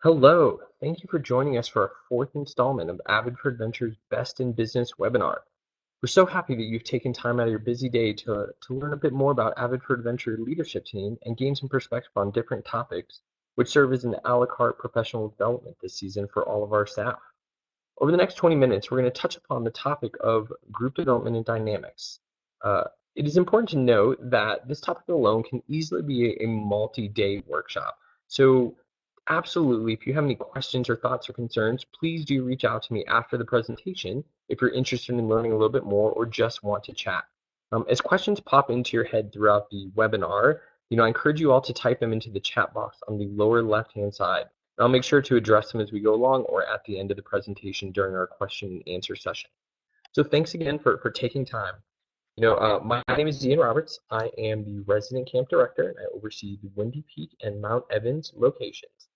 Hello, thank you for joining us for our fourth installment of Avid for Adventure's Best in Business webinar. We're so happy that you've taken time out of your busy day to learn a bit more about Avid for Adventure leadership team and gain some perspective on different topics, which serve as an a la carte professional development this season for all of our staff. Over the next 20 minutes, we're going to touch upon the topic of group development and dynamics. Uh, it is important to note that this topic alone can easily be a multi-day workshop. So absolutely, if you have any questions or thoughts or concerns, please do reach out to me after the presentation if you're interested in learning a little bit more or just want to chat. As questions pop into your head throughout the webinar, I encourage you all to type them into the chat box on the lower left-hand side. I'll make sure to address them as we go along or at the end of the presentation during our question and answer session. So thanks again for taking time. My name is Ian Roberts. I am the resident camp director, and I oversee the Windy Peak and Mount Evans locations.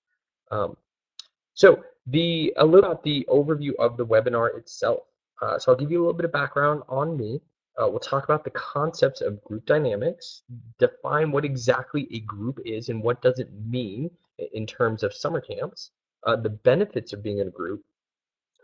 A little about the overview of the webinar itself. So I'll give you a little bit of background on me. We'll talk about the concepts of group dynamics, define what exactly a group is and what does it mean in terms of summer camps, the benefits of being in a group,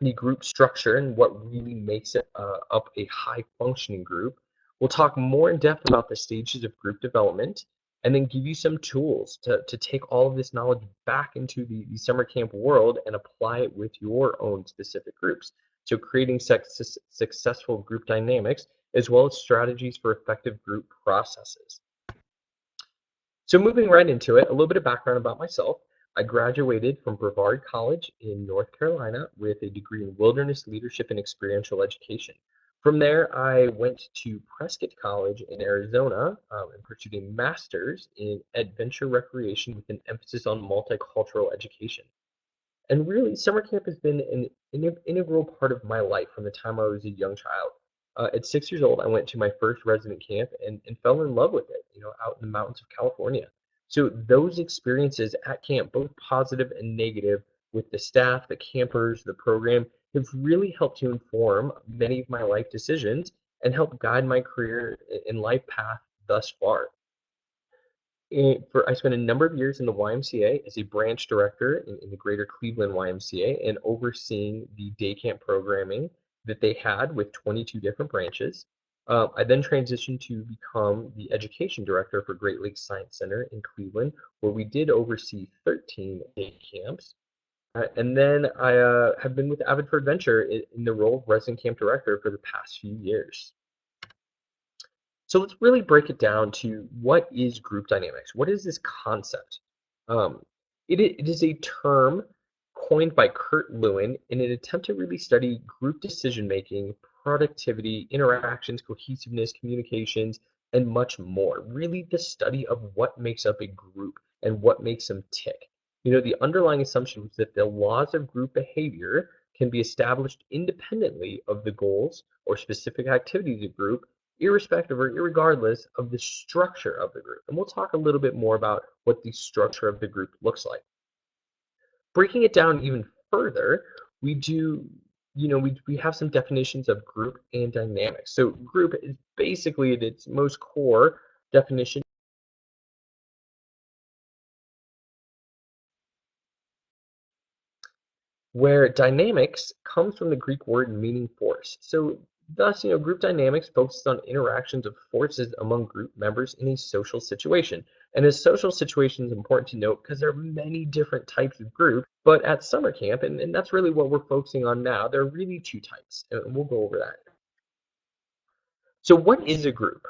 the group structure and what really makes it up a high functioning group. We'll talk more in depth about the stages of group development and then give you some tools to take all of this knowledge back into the summer camp world and apply it with your own specific groups. So creating successful group dynamics as well as strategies for effective group processes. So moving right into it, a little bit of background about myself. I graduated from Brevard College in North Carolina with a degree in wilderness leadership and experiential education. From there, I went to Prescott College in Arizona and pursued a master's in adventure recreation with an emphasis on multicultural education. And really, summer camp has been an integral part of my life from the time I was a young child. At 6 years old, I went to my first resident camp and fell in love with it, out in the mountains of California. So those experiences at camp, both positive and negative, with the staff, the campers, the program, have really helped to inform many of my life decisions and help guide my career and life path thus far. I spent a number of years in the YMCA as a branch director in the greater Cleveland YMCA and overseeing the day camp programming that they had with 22 different branches. I then transitioned to become the education director for Great Lakes Science Center in Cleveland, where we did oversee 13 day camps. And then I have been with Avid for Adventure in the role of resident camp director for the past few years. So let's really break it down to what is group dynamics? What is this concept? It is a term coined by Kurt Lewin in an attempt to really study group decision making, productivity, interactions, cohesiveness, communications, and much more. Really the study of what makes up a group and what makes them tick. The underlying assumption was that the laws of group behavior can be established independently of the goals or specific activities of the group, irrespective or irregardless of the structure of the group. And we'll talk a little bit more about what the structure of the group looks like. Breaking it down even further, we have some definitions of group and dynamics. So group is basically at its most core definition where dynamics comes from the Greek word meaning force. So thus, group dynamics focuses on interactions of forces among group members in a social situation. And a social situation is important to note because there are many different types of groups, but at summer camp, and that's really what we're focusing on now, there are really two types, and we'll go over that. So what is a group?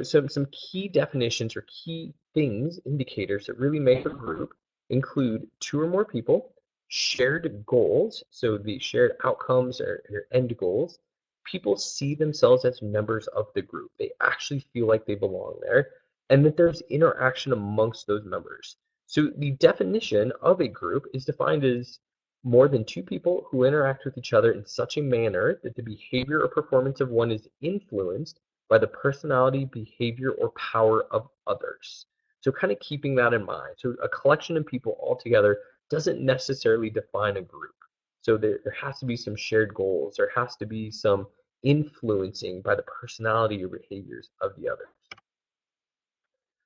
Some key definitions or key things, indicators that really make a group include two or more people, shared goals, so the shared outcomes or end goals. People see themselves as members of the group. They actually feel like they belong there, and that there's interaction amongst those members. So the definition of a group is defined as more than two people who interact with each other in such a manner that the behavior or performance of one is influenced by the personality, behavior, or power of others. So kind of keeping that in mind. So a collection of people all together doesn't necessarily define a group. So there has to be some shared goals. There has to be some influencing by the personality or behaviors of the others.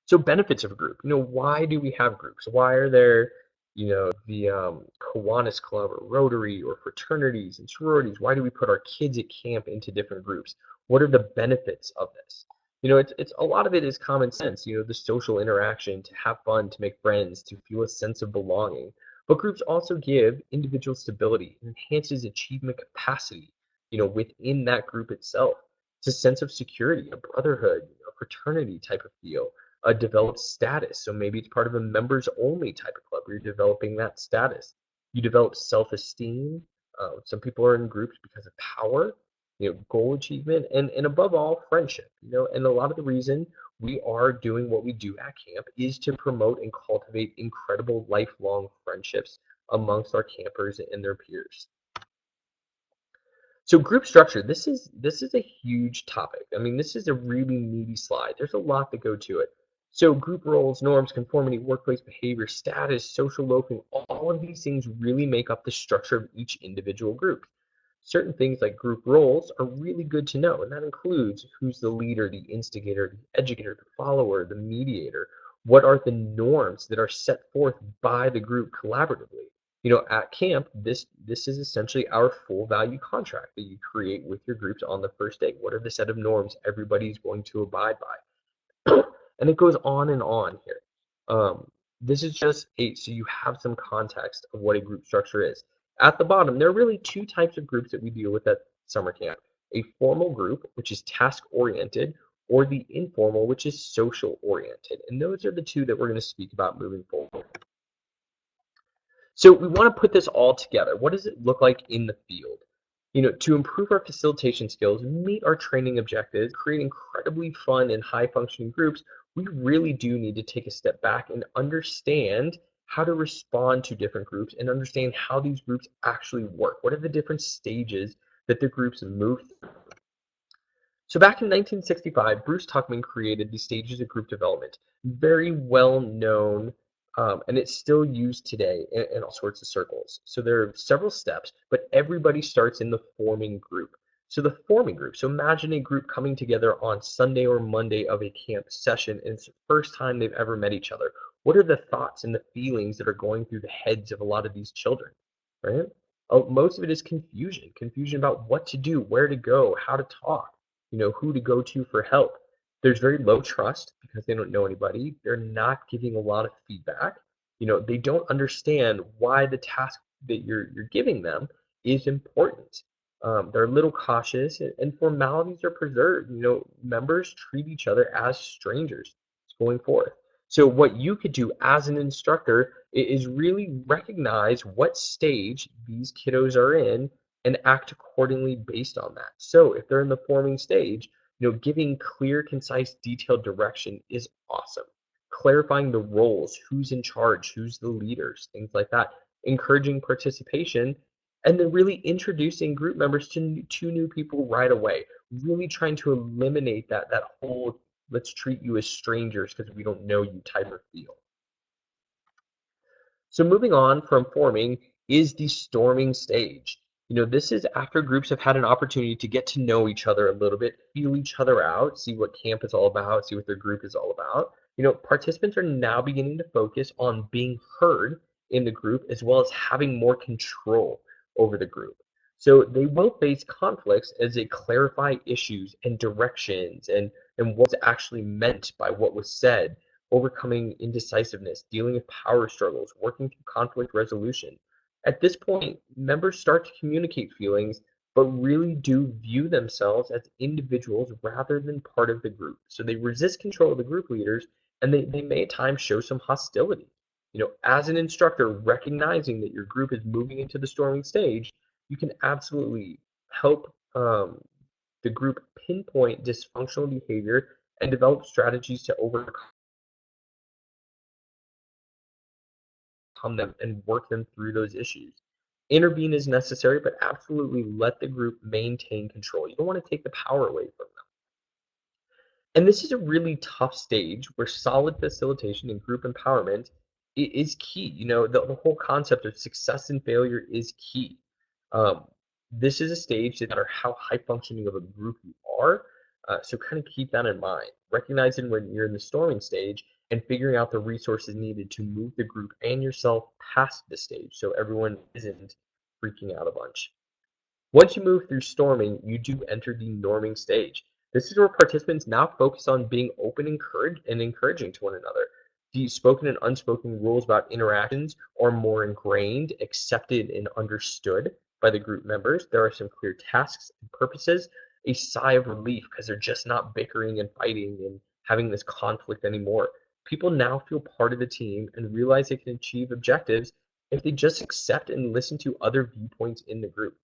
So benefits of a group. Why do we have groups? Why are there the Kiwanis Club or Rotary or fraternities and sororities. Why do we put our kids at camp into different groups? What are the benefits of this? It's a lot of it is common sense, the social interaction, to have fun, to make friends, to feel a sense of belonging. But groups also give individual stability and enhances achievement capacity, within that group itself. It's a sense of security, a brotherhood, a fraternity type of feel, a developed status. So maybe it's part of a members only type of club where you're developing that status. You develop self-esteem. Some people are in groups because of power, goal achievement, and above all, friendship. And a lot of the reason we are doing what we do at camp is to promote and cultivate incredible lifelong friendships amongst our campers and their peers. So group structure, this is a huge topic. I mean, this is a really meaty slide. There's a lot that go to it. So group roles, norms, conformity, workplace behavior, status, social loafing, all of these things really make up the structure of each individual group. Certain things like group roles are really good to know, and that includes who's the leader, the instigator, the educator, the follower, the mediator. What are the norms that are set forth by the group collaboratively? At camp, this is essentially our full value contract that you create with your groups on the first day. What are the set of norms everybody's going to abide by? And it goes on and on here. This is just so you have some context of what a group structure is. At the bottom, there are really two types of groups that we deal with at summer camp. A formal group, which is task oriented, or the informal, which is social oriented. And those are the two that we're going to speak about moving forward. So we want to put this all together. What does it look like in the field? To improve our facilitation skills, meet our training objectives, create incredibly fun and high functioning groups, we really do need to take a step back and understand how to respond to different groups and understand how these groups actually work. What are the different stages that the groups move through? So back in 1965, Bruce Tuckman created the stages of group development, very well known, and it's still used today in all sorts of circles. So there are several steps, but everybody starts in the forming group. So the forming group, so imagine a group coming together on Sunday or Monday of a camp session, and it's the first time they've ever met each other. What are the thoughts and the feelings that are going through the heads of a lot of these children, right? Oh, most of it is confusion about what to do, where to go, how to talk, who to go to for help. There's very low trust because they don't know anybody. They're not giving a lot of feedback. They don't understand why the task that you're giving them is important. They're a little cautious, and formalities are preserved. Members treat each other as strangers going forth. So what you could do as an instructor is really recognize what stage these kiddos are in and act accordingly based on that. So if they're in the forming stage, giving clear, concise, detailed direction is awesome. Clarifying the roles, who's in charge, who's the leaders, things like that. Encouraging participation, and then really introducing group members to two new people right away. Really trying to eliminate that whole let's treat you as strangers because we don't know you type of feel. So moving on from forming is the storming stage. This is after groups have had an opportunity to get to know each other a little bit, feel each other out, see what camp is all about, see what their group is all about. Participants are now beginning to focus on being heard in the group as well as having more control over the group. So they will face conflicts as they clarify issues and directions and what's actually meant by what was said, overcoming indecisiveness, dealing with power struggles, working through conflict resolution. At this point, members start to communicate feelings, but really do view themselves as individuals rather than part of the group. So they resist control of the group leaders, and they may at times show some hostility. As an instructor, recognizing that your group is moving into the storming stage, you can absolutely help the group pinpoint dysfunctional behavior and develop strategies to overcome them and work them through those issues. Intervene as necessary, but absolutely let the group maintain control. You don't want to take the power away from them. And this is a really tough stage where solid facilitation and group empowerment is key. The whole concept of success and failure is key. Um, this is a stage that no matter how high functioning of a group you are, so kind of keep that in mind. Recognizing when you're in the storming stage and figuring out the resources needed to move the group and yourself past the stage so everyone isn't freaking out a bunch. Once you move through storming, you do enter the norming stage. This is where participants now focus on being open and encouraging to one another. The spoken and unspoken rules about interactions are more ingrained, accepted, and understood by the group members. There are some clear tasks and purposes, a sigh of relief because they're just not bickering and fighting and having this conflict anymore. People now feel part of the team and realize they can achieve objectives if they just accept and listen to other viewpoints in the group.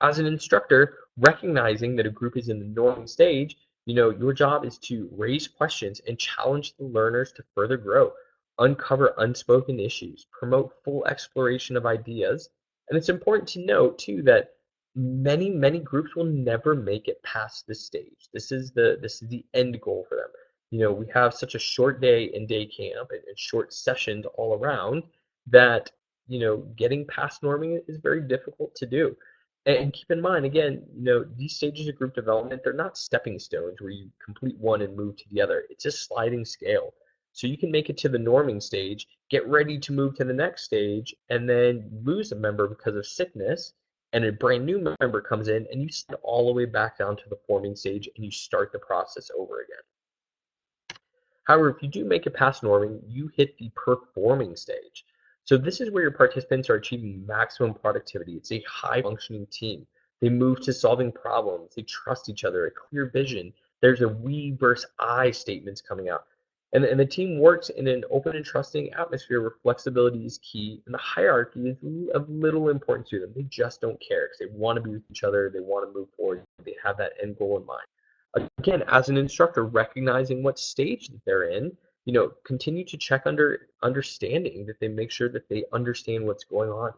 As an instructor, recognizing that a group is in the norming stage, your job is to raise questions and challenge the learners to further grow, uncover unspoken issues, promote full exploration of ideas. And it's important to note too that many groups will never make it past this stage. This is the end goal for them. We have such a short day in day camp and short sessions all around that getting past norming is very difficult to do. And keep in mind, again, these stages of group development, they're not stepping stones where you complete one and move to the other. It's a sliding scale. So you can make it to the norming stage, get ready to move to the next stage, and then lose a member because of sickness, and a brand new member comes in, and you slide all the way back down to the forming stage, and you start the process over again. However, if you do make it past norming, you hit the performing stage. So this is where your participants are achieving maximum productivity. It's a high functioning team. They move to solving problems. They trust each other, a clear vision. There's a we versus I statements coming out. And the team works in an open and trusting atmosphere where flexibility is key and the hierarchy is of little importance to them. They just don't care because they want to be with each other. They want to move forward. They have that end goal in mind. Again, as an instructor, recognizing what stage that they're in, continue to check understanding that they make sure that they understand what's going on.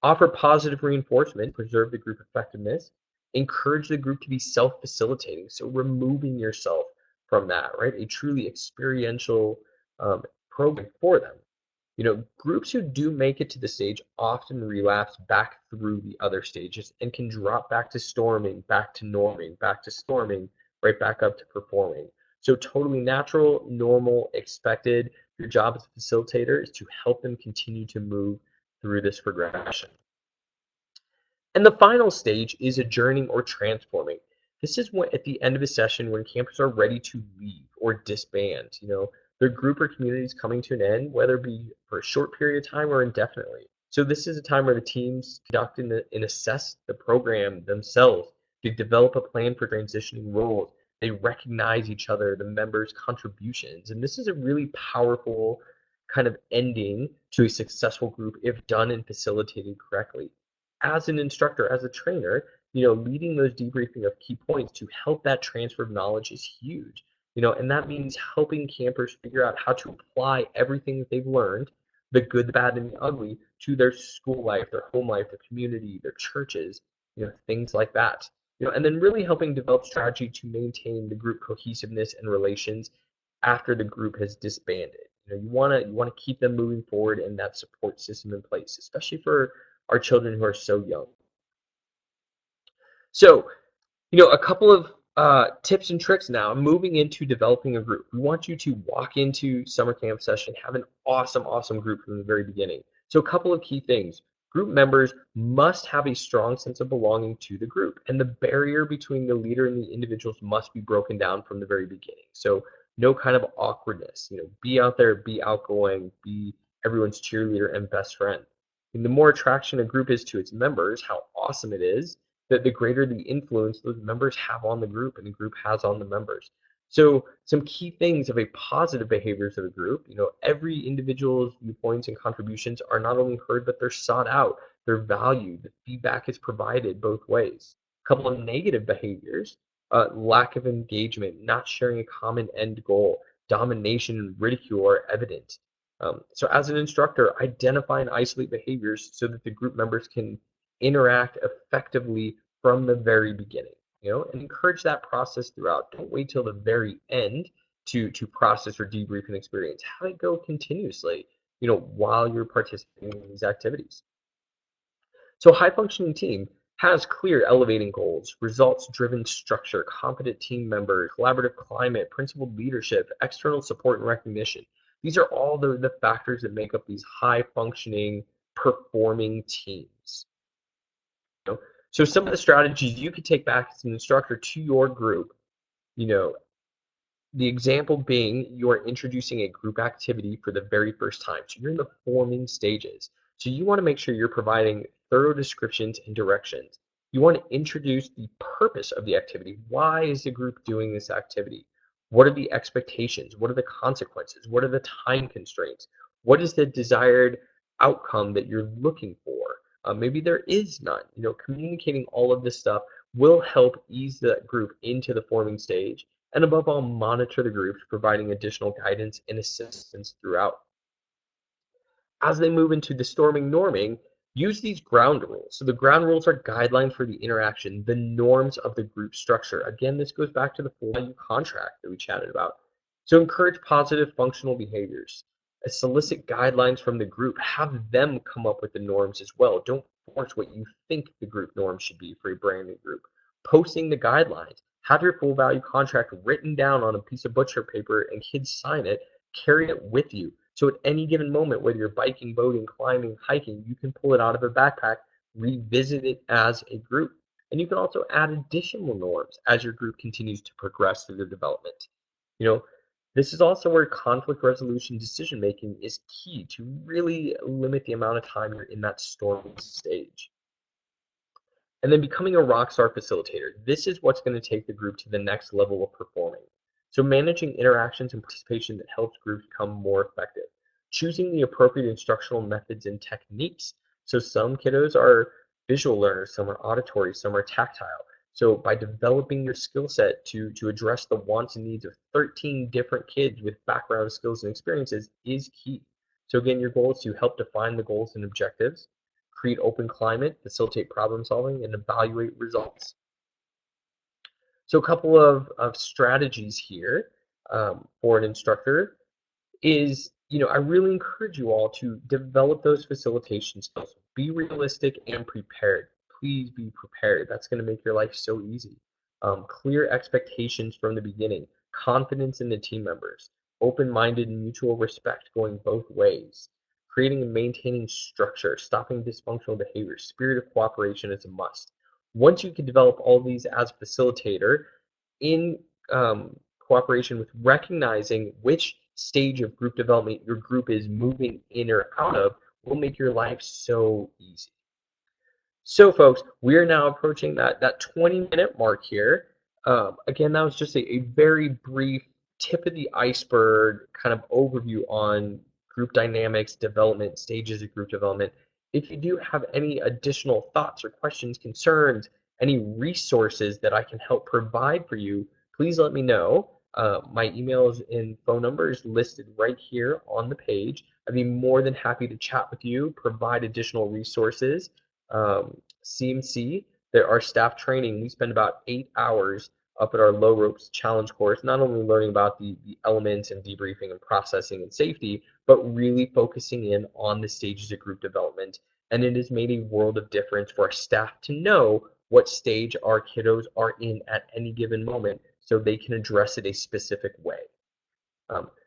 Offer positive reinforcement, preserve the group effectiveness, encourage the group to be self-facilitating, so removing yourself from that, right? A truly experiential program for them. Groups who do make it to the stage often relapse back through the other stages and can drop back to storming, back to norming, back to storming, right back up to performing. So totally natural, normal, expected. Your job as a facilitator is to help them continue to move through this progression. And the final stage is adjourning or transforming. This is when, at the end of a session, when campers are ready to leave or disband. Their group or community is coming to an end, whether it be for a short period of time or indefinitely. So this is a time where the teams conduct and assess the program themselves. They develop a plan for transitioning roles. They recognize each other, the members' contributions. And this is a really powerful kind of ending to a successful group if done and facilitated correctly. As an instructor, as a trainer, leading those debriefing of key points to help that transfer of knowledge is huge. And that means helping campers figure out how to apply everything that they've learned, the good, the bad, and the ugly, to their school life, their home life, their community, their churches, things like that. And then really helping develop strategy to maintain the group cohesiveness and relations after the group has disbanded. You want to keep them moving forward and that support system in place, especially for our children who are so young. So, a couple of tips and tricks now, moving into developing a group. We want you to walk into summer camp session, have an awesome group from the very beginning. So a couple of key things. Group members must have a strong sense of belonging to the group, and the barrier between the leader and the individuals must be broken down from the very beginning. So no kind of awkwardness. Be out there, be outgoing, be everyone's cheerleader and best friend. And the more attraction a group is to its members, how awesome it is, that the greater the influence those members have on the group and the group has on the members. So some key things of a positive behaviors of a group, every individual's viewpoints and contributions are not only heard, but they're sought out, they're valued, the feedback is provided both ways. A couple of negative behaviors, lack of engagement, not sharing a common end goal, domination and ridicule are evident. So as an instructor, identify and isolate behaviors so that the group members can interact effectively from the very beginning, and encourage that process throughout. Don't wait till the very end to process or debrief an experience. Have it go continuously, while you're participating in these activities. So high functioning team, has clear elevating goals, results-driven structure, competent team members, collaborative climate, principled leadership, external support and recognition. These are all the factors that make up these high-functioning, performing teams. You know? So some of the strategies you could take back as an instructor to your group, you know, the example being you're introducing a group activity for the very first time. So you're in the forming stages. So you want to make sure you're providing thorough descriptions and directions. You want to introduce the purpose of the activity. Why is the group doing this activity? What are the expectations? What are the consequences? What are the time constraints? What is the desired outcome that you're looking for? Maybe there is none. Communicating all of this stuff will help ease that group into the forming stage, and above all, monitor the groups, providing additional guidance and assistance throughout. As they move into the storming norming, use these ground rules. So the ground rules are guidelines for the interaction, the norms of the group structure. Again, this goes back to the full value contract that we chatted about. So encourage positive functional behaviors. Solicit guidelines from the group. Have them come up with the norms as well. Don't force what you think the group norm should be for a brand new group. Posting the guidelines. Have your full value contract written down on a piece of butcher paper and kids sign it. Carry it with you. So at any given moment, whether you're biking, boating, climbing, hiking, you can pull it out of a backpack, revisit it as a group. And you can also add additional norms as your group continues to progress through the development. This is also where conflict resolution decision making is key to really limit the amount of time you're in that storming stage. And then becoming a rock star facilitator. This is what's going to take the group to the next level of performing. So managing interactions and participation that helps groups become more effective. Choosing the appropriate instructional methods and techniques. So some kiddos are visual learners, some are auditory, some are tactile. So by developing your skill set to address the wants and needs of 13 different kids with background skills and experiences is key. So again, your goal is to help define the goals and objectives, create open climate, facilitate problem solving, and evaluate results. So a couple of strategies here for an instructor is, I really encourage you all to develop those facilitation skills. Be realistic and prepared. Please be prepared. That's going to make your life so easy. Clear expectations from the beginning. Confidence in the team members. Open-minded and mutual respect going both ways. Creating and maintaining structure. Stopping dysfunctional behavior. Spirit of cooperation is a must. Once you can develop all these as a facilitator in cooperation with recognizing which stage of group development your group is moving in or out of, will make your life so easy. So folks, we are now approaching that 20-minute mark here. Again, that was just a very brief tip of the iceberg kind of overview on group dynamics, development, stages of group development. If you do have any additional thoughts or questions, concerns, any resources that I can help provide for you, please let me know. My emails and phone number is listed right here on the page. I'd be more than happy to chat with you, provide additional resources. CMC, there are staff training. We spend about 8 hours up at our low ropes challenge course, not only learning about the elements and debriefing and processing and safety, but really focusing in on the stages of group development. And it has made a world of difference for our staff to know what stage our kiddos are in at any given moment so they can address it a specific way.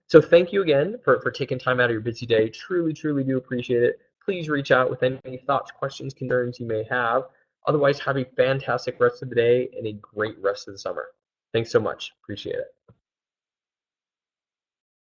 So thank you again for taking time out of your busy day. Truly, truly do appreciate it. Please reach out with any thoughts, questions, concerns you may have. Otherwise, have a fantastic rest of the day and a great rest of the summer. Thanks so much. Appreciate it.